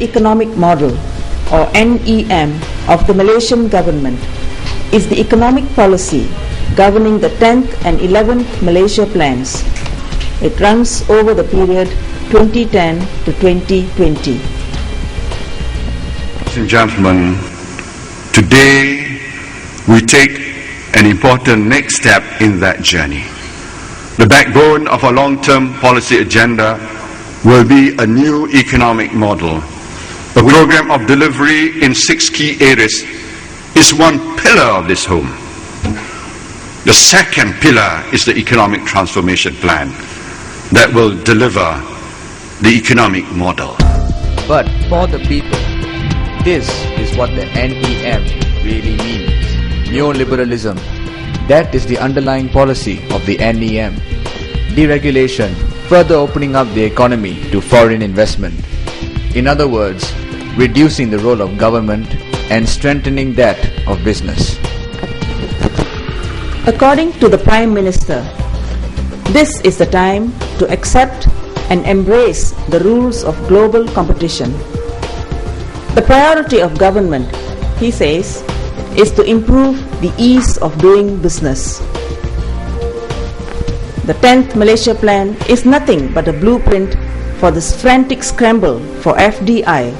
economic model, or NEM, of the Malaysian government is the economic policy governing the 10th and 11th Malaysia plans. It runs over the period 2010 to 2020. Ladies and gentlemen, today we take an important next step in that journey. The backbone of our long-term policy agenda will be a new economic model. A program of delivery in 6 key areas is one pillar of this home. The second pillar is the economic transformation plan that will deliver the economic model. But for the people, this is what the NEM really means. Neoliberalism. That is the underlying policy of the NEM. Deregulation, further opening up the economy to foreign investment. In other words, reducing the role of government and strengthening that of business. According to the Prime Minister, this is the time to accept and embrace the rules of global competition. The priority of government, he says, is to improve the ease of doing business. The 10th Malaysia Plan is nothing but a blueprint for this frantic scramble for FDI,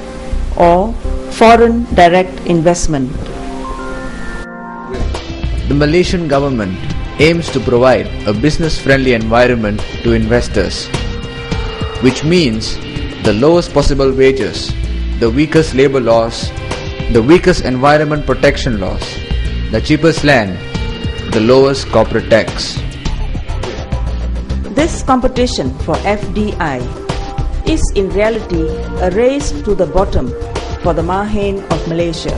or foreign direct investment. The Malaysian government aims to provide a business-friendly environment to investors, which means the lowest possible wages, the weakest labor laws, the weakest environment protection laws, the cheapest land, the lowest corporate tax. This competition for FDI is in reality a race to the bottom for the Mahain of Malaysia.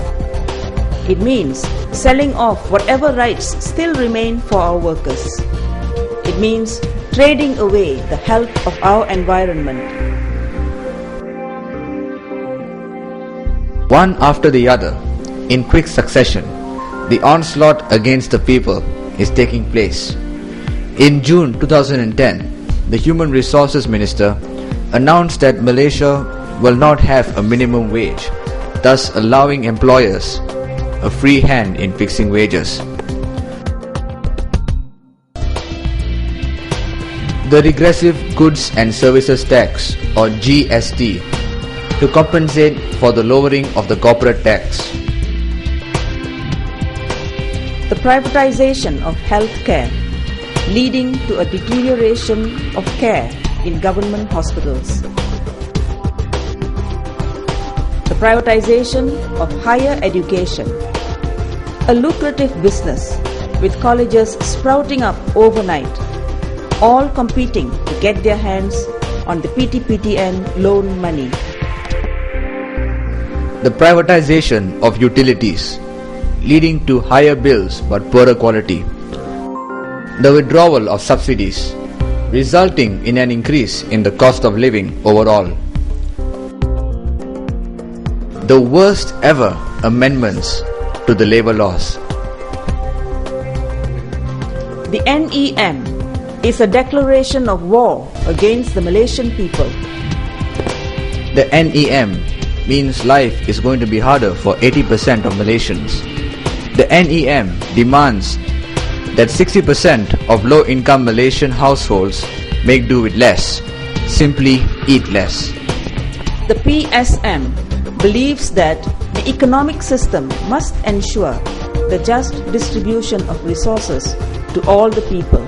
It means selling off whatever rights still remain for our workers. It means trading away the health of our environment. One after the other, in quick succession, the onslaught against the people is taking place. In June 2010, the Human Resources Minister announced that Malaysia will not have a minimum wage, thus allowing employers a free hand in fixing wages. The Regressive Goods and Services Tax, or GST, to compensate for the lowering of the corporate tax. The privatization of healthcare, leading to a deterioration of care in government hospitals. The privatization of higher education, a lucrative business with colleges sprouting up overnight, all competing to get their hands on the PTPTN loan money. The privatization of utilities, leading to higher bills but poorer quality. The withdrawal of subsidies, resulting in an increase in the cost of living overall. The worst ever amendments to the labor laws. The NEM is a declaration of war against the Malaysian people. The NEM means life is going to be harder for 80% of Malaysians. The NEM demands that 60% of low-income Malaysian households make do with less, simply eat less. The PSM believes that the economic system must ensure the just distribution of resources to all the people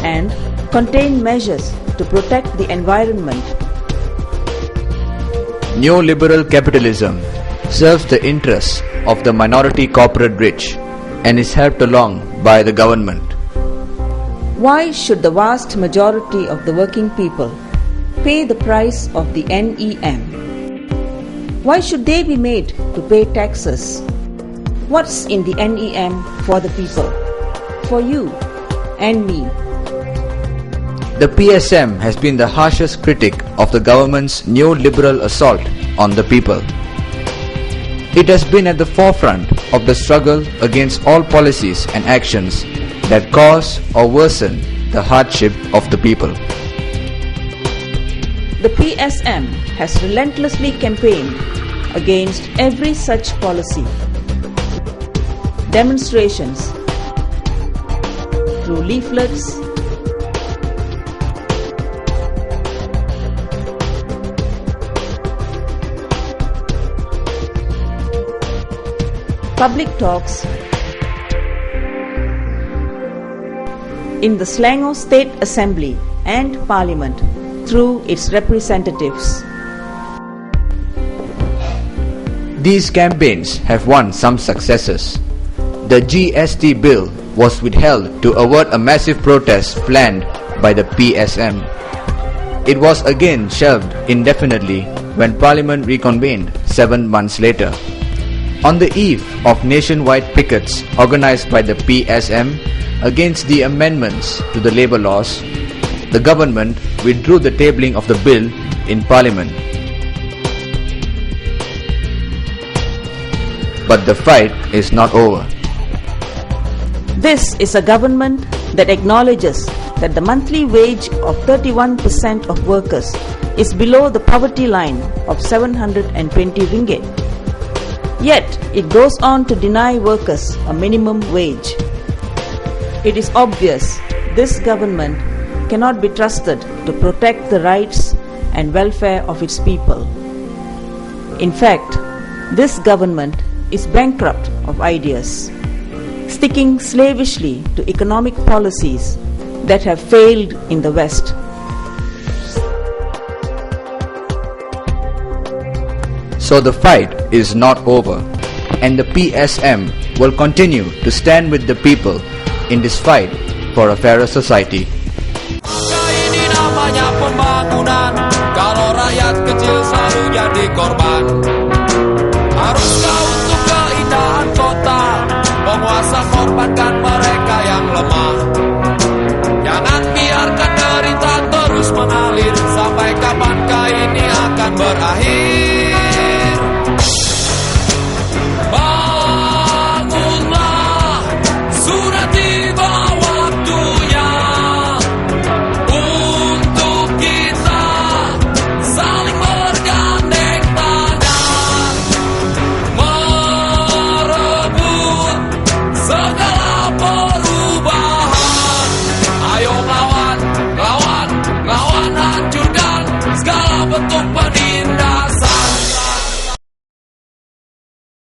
and contain measures to protect the environment. Neoliberal capitalism serves the interests of the minority corporate rich and is helped along by the government. Why should the vast majority of the working people pay the price of the NEM? Why should they be made to pay taxes? What's in the NEM for the people, for you and me? The PSM has been the harshest critic of the government's neoliberal assault on the people. It has been at the forefront of the struggle against all policies and actions that cause or worsen the hardship of the people. The PSM has relentlessly campaigned against every such policy. Demonstrations through leaflets, public talks, in the Selangor State Assembly and Parliament through its representatives. These campaigns have won some successes. The GST bill was withheld to avert a massive protest planned by the PSM. It was again shelved indefinitely when Parliament reconvened 7 months later. On the eve of nationwide pickets organized by the PSM against the amendments to the labour laws, the government withdrew the tabling of the bill in Parliament. But the fight is not over. This is a government that acknowledges that the monthly wage of 31% of workers is below the poverty line of 720 ringgit. Yet, it goes on to deny workers a minimum wage. It is obvious this government cannot be trusted to protect the rights and welfare of its people. In fact, this government is bankrupt of ideas, sticking slavishly to economic policies that have failed in the West. So the fight is not over, and the PSM will continue to stand with the people in this fight for a fairer society. Ini namanya pembangunan, kalau rakyat kecil selalu jadi korban. Haruskah untuk keindahan kota, penguasa korbankan mereka yang lemah? Jangan biarkan derita terus mengalir, sampai kapankah ini akan berakhir? Bangunlah, sudah tiba waktunya untuk kita saling bergandeng tangan, merebut segala perubahan. Ayo lawan, lawan, lawan, hancurkan segala bentuk penindasan.